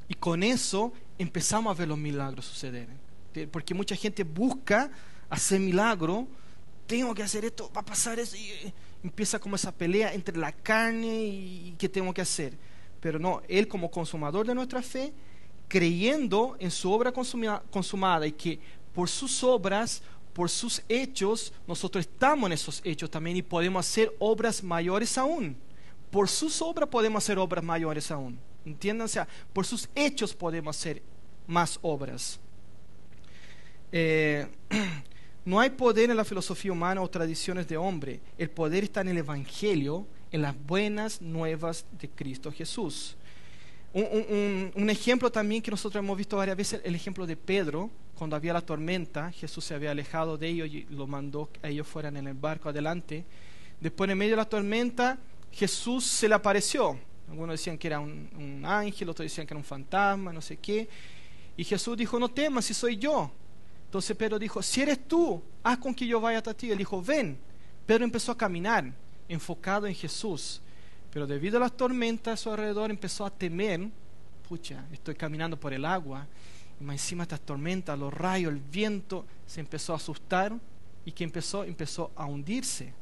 y con eso empezamos a ver los milagros suceder. Porque mucha gente busca hacer milagro, tengo que hacer esto, va a pasar eso, y empieza como esa pelea entre la carne y qué tengo que hacer. Pero no, Él como consumador de nuestra fe, creyendo en su obra consumada, y que por sus obras, por sus hechos, nosotros estamos en esos hechos también y podemos hacer obras mayores aún, por sus obras podemos hacer obras mayores aún. ¿Entienden? O sea, por sus hechos podemos hacer más obras. No hay poder en la filosofía humana o tradiciones de hombre. El poder está en el Evangelio, en las buenas nuevas de Cristo Jesús. Un ejemplo también que nosotros hemos visto varias veces, el ejemplo de Pedro. Cuando había la tormenta, Jesús se había alejado de ellos y lo mandó a ellos fueran en el barco adelante. Después, en medio de la tormenta, Jesús se le apareció. Algunos decían que era un ángel, otros decían que era un fantasma, no sé qué. Y Jesús dijo, no temas, si soy yo. Entonces Pedro dijo, si eres tú, haz con que yo vaya hasta ti. Él dijo, ven. Pedro empezó a caminar, enfocado en Jesús. Pero debido a las tormentas a su alrededor, empezó a temer. Pucha, estoy caminando por el agua. Y más encima estas tormentas, los rayos, el viento, se empezó a asustar. ¿Y qué empezó? Empezó a hundirse.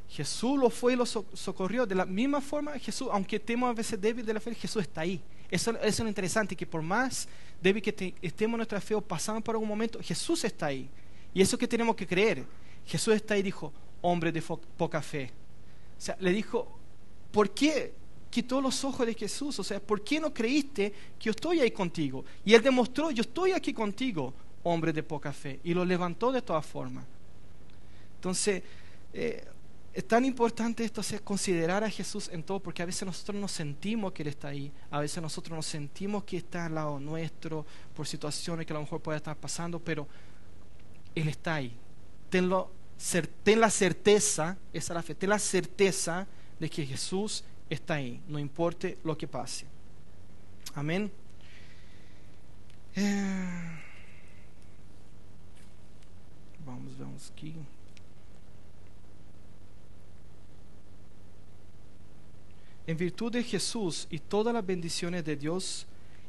Jesús lo fue y lo socorrió. De la misma forma, Jesús, aunque estemos a veces débiles de la fe, Jesús está ahí. Eso es lo interesante, que por más débil que estemos en nuestra fe o pasamos por algún momento, Jesús está ahí. Y eso que tenemos que creer. Jesús está ahí y dijo, hombre de poca fe. O sea, le dijo, ¿por qué quitó los ojos de Jesús? O sea, ¿por qué no creíste que yo estoy ahí contigo? Y él demostró, yo estoy aquí contigo, hombre de poca fe. Y lo levantó de todas formas. Entonces, es tan importante esto, o sea, considerar a Jesús en todo, porque a veces nosotros nos sentimos que Él está ahí, a veces nosotros nos sentimos que está al lado nuestro por situaciones que a lo mejor puede estar pasando, pero Él está ahí. Ten la certeza, esa es la fe, ten la certeza de que Jesús está ahí, no importe lo que pase. Amén. Vamos aquí. En virtud de Jesús y todas las bendiciones de Dios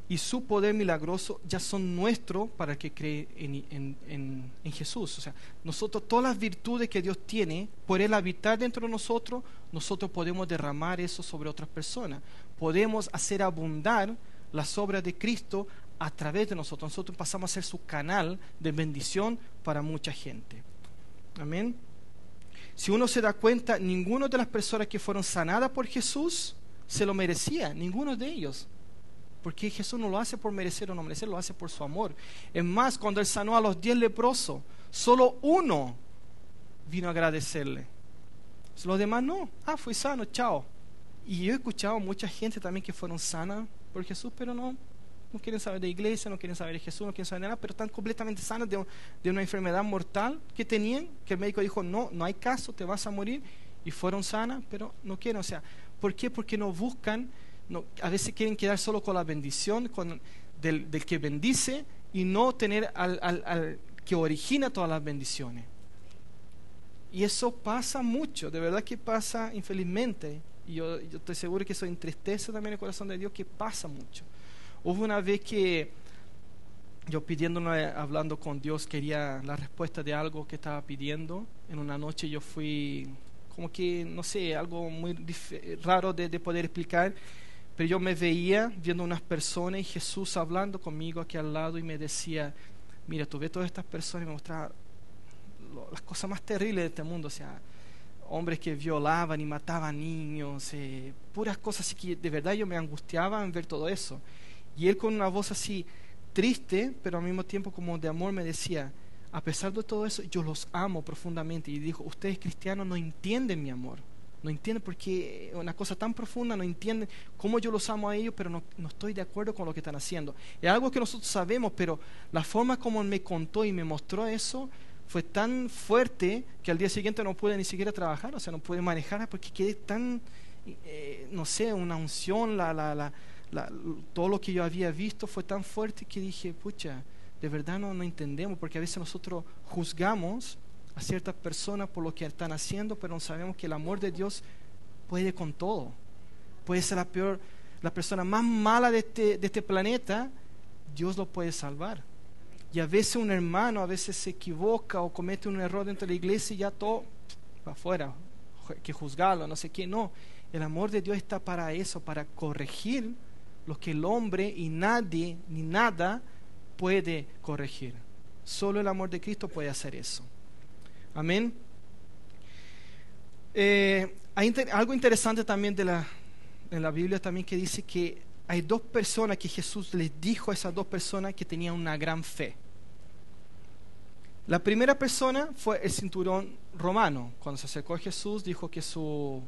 y su poder milagroso ya son nuestros para el que cree en Jesús. O sea, nosotros, todas las virtudes que Dios tiene, por Él habitar dentro de nosotros, nosotros podemos derramar eso sobre otras personas. Podemos hacer abundar las obras de Cristo a través de nosotros. Nosotros pasamos a ser su canal de bendición para mucha gente. Amén. Si uno se da cuenta, ninguna de las personas que fueron sanadas por Jesús se lo merecía, ninguno de ellos. Porque Jesús no lo hace por merecer o no merecer, lo hace por su amor. Es más, cuando Él sanó a los 10 leprosos, solo uno vino a agradecerle. Los demás no. Fui sano, chao. Y yo he escuchado a mucha gente también que fueron sanas por Jesús, pero no quieren saber de iglesia, no quieren saber de Jesús, no quieren saber de nada, pero están completamente sanas de una enfermedad mortal que tenían, que el médico dijo, no hay caso, te vas a morir, y fueron sanas, pero no quieren. O sea, ¿por qué? Porque no buscan, a veces quieren quedar solo con la bendición del que bendice y no tener al que origina todas las bendiciones. Y eso pasa mucho, de verdad que pasa infelizmente, y yo estoy seguro que eso entristece también el corazón de Dios, que pasa mucho. Hubo una vez que yo hablando con Dios, quería la respuesta de algo que estaba pidiendo. En una noche yo fui, como que, no sé, algo muy raro de poder explicar, pero yo me veía viendo unas personas y Jesús hablando conmigo aquí al lado y me decía, mira, tú ves todas estas personas, y me mostraba las cosas más terribles de este mundo, o sea, hombres que violaban y mataban niños, puras cosas así que de verdad yo me angustiaba en ver todo eso. Y Él con una voz así triste, pero al mismo tiempo como de amor, me decía, a pesar de todo eso, yo los amo profundamente. Y dijo, ustedes cristianos no entienden mi amor, no entienden porque una cosa tan profunda, no entienden cómo yo los amo a ellos, pero no estoy de acuerdo con lo que están haciendo. Es algo que nosotros sabemos, pero la forma como Él me contó y me mostró eso fue tan fuerte que al día siguiente no pude ni siquiera trabajar, o sea, no pude manejar porque quedé tan, no sé, una unción, todo lo que yo había visto fue tan fuerte que dije, pucha, de verdad no entendemos, porque a veces nosotros juzgamos a ciertas personas por lo que están haciendo, pero no sabemos que el amor de Dios puede con todo. Puede ser la persona más mala de este planeta, Dios lo puede salvar. Y a veces un hermano se equivoca o comete un error dentro de la iglesia y ya todo para afuera, que juzgarlo, no sé qué. No, el amor de Dios está para eso, para corregir lo que el hombre y nadie ni nada puede corregir. Solo el amor de Cristo puede hacer eso. Amén. Hay algo interesante también en la Biblia también que dice que hay dos personas que Jesús les dijo a esas dos personas que tenían una gran fe. La primera persona fue el centurión romano. Cuando se acercó a Jesús, dijo que su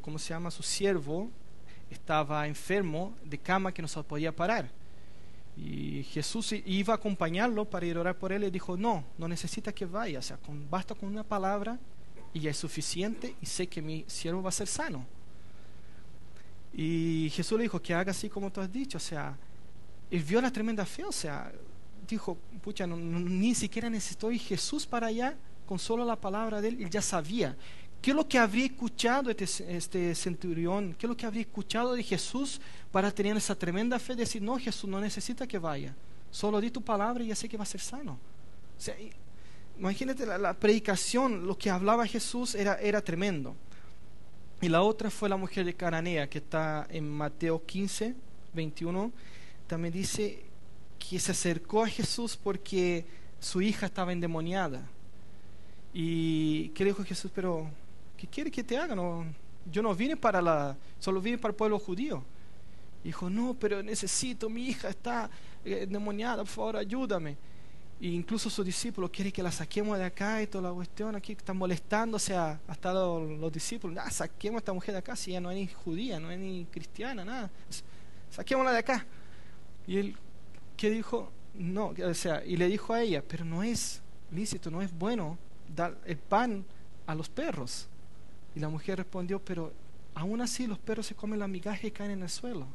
¿cómo se llama? Su siervo estaba enfermo de cama que no se podía parar. Y Jesús iba a acompañarlo para ir a orar por él y dijo, no necesita que vaya, o sea, basta con una palabra y ya es suficiente y sé que mi siervo va a ser sano. Y Jesús le dijo que haga así como tú has dicho, o sea, él vio la tremenda fe, o sea, dijo, pucha, ni siquiera necesitó ir Jesús para allá, con solo la palabra de él ya sabía. ¿Qué es lo que habría escuchado este centurión? ¿Qué es lo que habría escuchado de Jesús para tener esa tremenda fe de decir, no, Jesús no necesita que vaya, solo di tu palabra y ya sé que va a ser sano? O sea, imagínate la predicación, lo que hablaba Jesús era tremendo. Y la otra fue la mujer de Cananea, que está en Mateo 15, 21. También dice que se acercó a Jesús porque su hija estaba endemoniada. Y ¿qué le dijo Jesús? Pero ¿qué quiere que te haga? No, yo no vine solo vine para el pueblo judío. Dijo, no, pero necesito, mi hija está endemoniada, por favor ayúdame. E incluso sus discípulos quieren que la saquemos de acá y toda la cuestión aquí, están molestando, o sea, hasta los discípulos, saquemos a esta mujer de acá, si ella no es ni judía, no es ni cristiana, nada, saquémosla de acá. Y él, ¿qué dijo? No, o sea, y le dijo a ella, pero no es lícito, no es bueno dar el pan a los perros. Y la mujer respondió, pero aún así los perros se comen la migaja y caen en el suelo.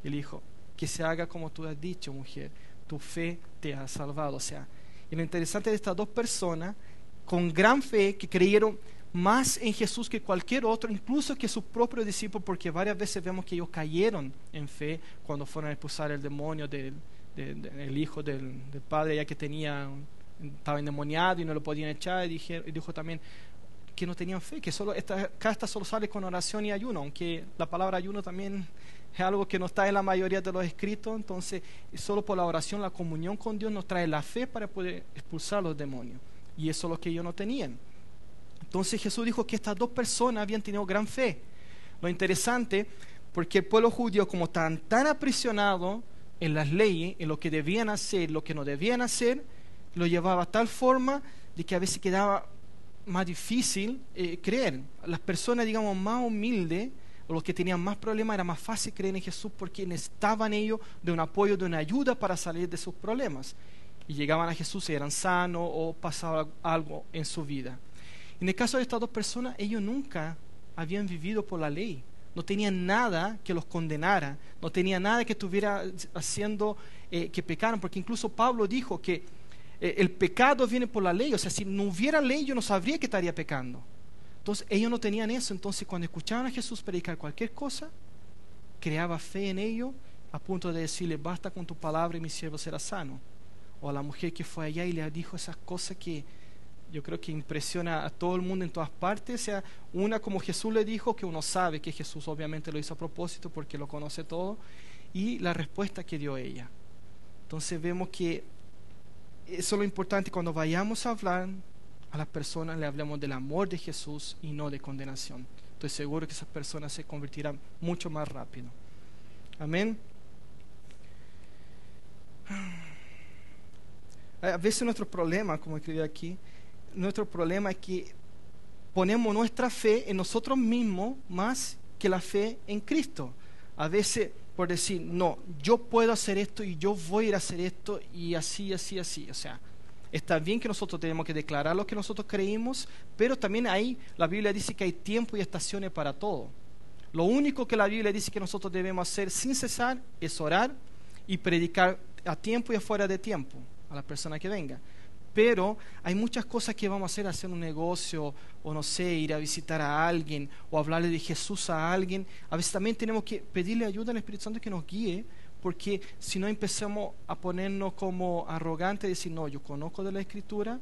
Y él dijo, que se haga como tú has dicho, mujer, tu fe te ha salvado. O sea, y lo interesante de estas dos personas con gran fe que creyeron más en Jesús que cualquier otro, incluso que sus propios discípulos, porque varias veces vemos que ellos cayeron en fe cuando fueron a expulsar el demonio del hijo del padre, ya que estaba endemoniado y no lo podían echar. Y dijo también que no tenían fe, que solo esta casta solo sale con oración y ayuno, aunque la palabra ayuno también es algo que no está en la mayoría de los escritos. Entonces solo por la oración, la comunión con Dios nos trae la fe para poder expulsar los demonios, y eso es lo que ellos no tenían. Entonces Jesús dijo que estas dos personas habían tenido gran fe. Lo interesante, porque el pueblo judío, como tan aprisionado en las leyes, en lo que debían hacer, lo que no debían hacer, lo llevaba a tal forma de que a veces quedaba más difícil creer. Las personas, digamos, más humildes, o los que tenían más problemas, era más fácil creer en Jesús porque necesitaban ellos de un apoyo, de una ayuda para salir de sus problemas. Y llegaban a Jesús y eran sanos o pasaba algo en su vida. En el caso de estas dos personas, ellos nunca habían vivido por la ley. No tenían nada que los condenara, no tenían nada que estuviera haciendo que pecaran, porque incluso Pablo dijo que el pecado viene por la ley. O sea, si no hubiera ley, yo no sabría que estaría pecando. Entonces ellos no tenían eso. Entonces cuando escuchaban a Jesús predicar cualquier cosa, creaba fe en ellos, a punto de decirle, basta con tu palabra y mi siervo será sano. O a la mujer que fue allá y le dijo esas cosas que yo creo que impresiona a todo el mundo en todas partes. O sea, una como Jesús le dijo, que uno sabe que Jesús obviamente lo hizo a propósito porque lo conoce todo, y la respuesta que dio ella. Entonces vemos que eso es lo importante. Cuando vayamos a hablar a las personas, le hablamos del amor de Jesús y no de condenación. Estoy seguro que esas personas se convertirán mucho más rápido. Amén. A veces nuestro problema, como escribí aquí, nuestro problema es que ponemos nuestra fe en nosotros mismos más que la fe en Cristo. A veces por decir, no, yo puedo hacer esto y yo voy a ir a hacer esto y así. O sea, está bien que nosotros tenemos que declarar lo que nosotros creímos, pero también ahí la Biblia dice que hay tiempo y estaciones para todo. Lo único que la Biblia dice que nosotros debemos hacer sin cesar es orar y predicar a tiempo y afuera de tiempo a la persona que venga. Pero hay muchas cosas que vamos a hacer un negocio, o no sé, ir a visitar a alguien, o hablarle de Jesús a alguien. A veces también tenemos que pedirle ayuda al Espíritu Santo que nos guíe, porque si no empezamos a ponernos como arrogantes y decir, no, yo conozco de la Escritura,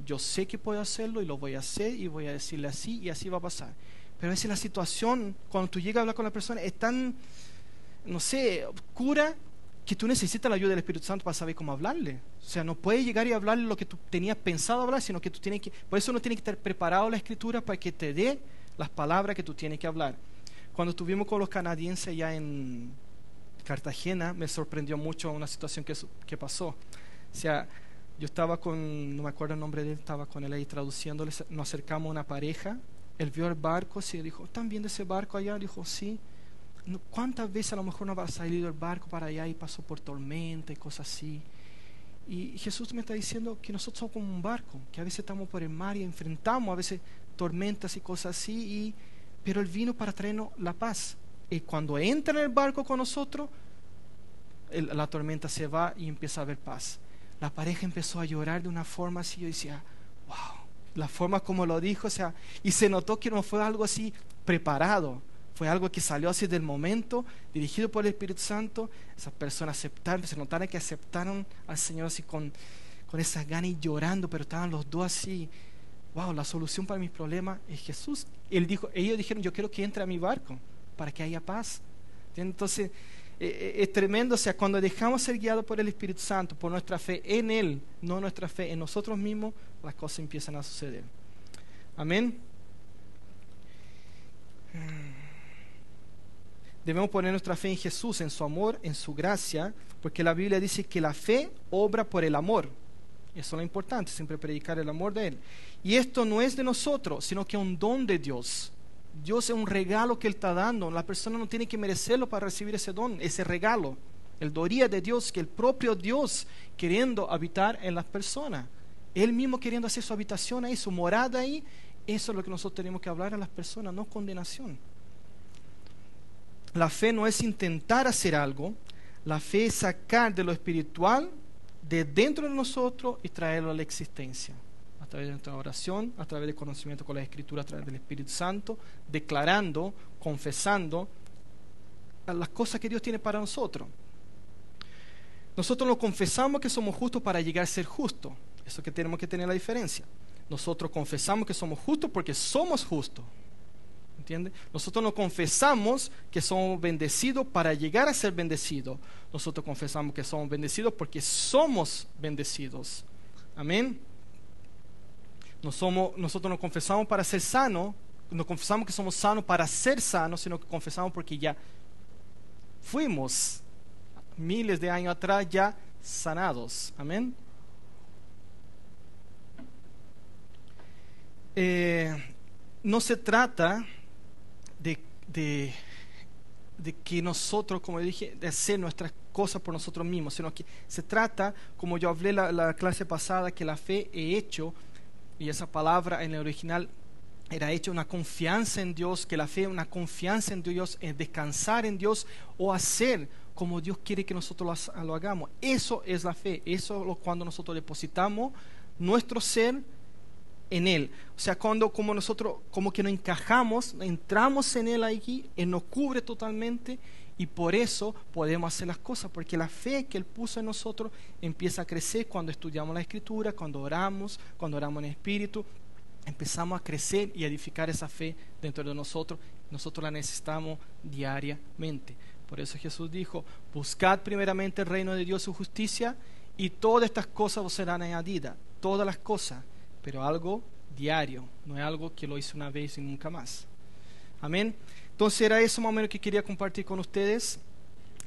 yo sé que puedo hacerlo y lo voy a hacer y voy a decirle así y así va a pasar. Pero a veces la situación, cuando tú llegas a hablar con la persona, es tan, no sé, oscura, que tú necesitas la ayuda del Espíritu Santo para saber cómo hablarle. O sea, no puedes llegar y hablarle lo que tú tenías pensado hablar, sino que tú tienes que, por eso uno tiene que estar preparado a la Escritura para que te dé las palabras que tú tienes que hablar. Cuando estuvimos con los canadienses allá en Cartagena, me sorprendió mucho una situación que pasó. O sea, yo estaba no me acuerdo el nombre de él, estaba con él ahí traduciéndole, nos acercamos a una pareja, él vio el barco, sí, dijo, ¿están viendo ese barco allá? Dijo, sí. ¿Cuántas veces a lo mejor no habrá salido el barco para allá y pasó por tormenta y cosas así? Y Jesús me está diciendo que nosotros somos como un barco, que a veces estamos por el mar y enfrentamos a veces tormentas y cosas así, pero Él vino para traernos la paz. Y cuando entra en el barco con nosotros, la tormenta se va y empieza a haber paz. La pareja empezó a llorar de una forma así, yo decía, wow, la forma como lo dijo, o sea, y se notó que no fue algo así preparado, fue algo que salió así del momento, dirigido por el Espíritu Santo. Esas personas aceptaron, se notaron que aceptaron al Señor así con esas ganas y llorando, pero estaban los dos así, wow, la solución para mis problemas es Jesús. Ellos dijeron, yo quiero que entre a mi barco para que haya paz. Entonces, es tremendo, o sea, cuando dejamos ser guiados por el Espíritu Santo, por nuestra fe en Él, no nuestra fe en nosotros mismos, las cosas empiezan a suceder. Amén. Debemos poner nuestra fe en Jesús, en su amor, en su gracia, porque la Biblia dice que la fe obra por el amor. Eso es lo importante, siempre predicar el amor de Él. Y esto no es de nosotros, sino que es un don de Dios. Dios es un regalo que Él está dando. La persona no tiene que merecerlo para recibir ese don, ese regalo. El doría de Dios, que el propio Dios queriendo habitar en las personas. Él mismo queriendo hacer su habitación ahí, su morada ahí. Eso es lo que nosotros tenemos que hablar a las personas, no condenación. La fe no es intentar hacer algo, la fe es sacar de lo espiritual de dentro de nosotros y traerlo a la existencia. A través de nuestra oración, a través del conocimiento con la Escritura, a través del Espíritu Santo, declarando, confesando las cosas que Dios tiene para nosotros. Nosotros nos confesamos que somos justos para llegar a ser justos. Eso que tenemos que tener la diferencia. Nosotros confesamos que somos justos porque somos justos. ¿Entiende? Nosotros nos confesamos que somos bendecidos para llegar a ser bendecidos. Nosotros confesamos que somos bendecidos porque somos bendecidos. Amén. Nosotros nos confesamos para ser sanos, no confesamos que somos sanos para ser sanos, sino que confesamos porque ya fuimos miles de años atrás ya sanados. Amén. No se trata de que nosotros, como dije, de hacer nuestras cosas por nosotros mismos, sino que se trata, como yo hablé la clase pasada, que la fe he hecho, y esa palabra en el original era hecho una confianza en Dios, que la fe, una confianza en Dios, es descansar en Dios o hacer como Dios quiere que nosotros lo hagamos. Eso es la fe, eso es cuando nosotros depositamos nuestro ser en Él. O sea, como nosotros como que nos encajamos, entramos en Él aquí, Él nos cubre totalmente y por eso podemos hacer las cosas, porque la fe que Él puso en nosotros empieza a crecer cuando estudiamos la Escritura, cuando oramos en Espíritu, empezamos a crecer y a edificar esa fe dentro de nosotros. Nosotros la necesitamos diariamente. Por eso Jesús dijo, buscad primeramente el reino de Dios y su justicia y todas estas cosas os serán añadidas, todas las cosas, pero algo diario, no es algo que lo hice una vez y nunca más. Amén. Entonces era eso más o menos que quería compartir con ustedes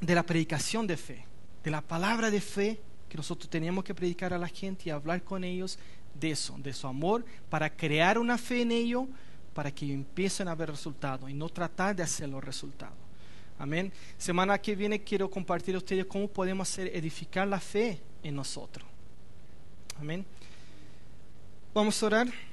de la predicación de fe, de la palabra de fe que nosotros tenemos que predicar a la gente y hablar con ellos de eso, de su amor, para crear una fe en ellos, para que empiecen a ver resultados y no tratar de hacer los resultados. Amén. Semana que viene quiero compartir a ustedes cómo podemos edificar la fe en nosotros. Amén. Vamos a orar.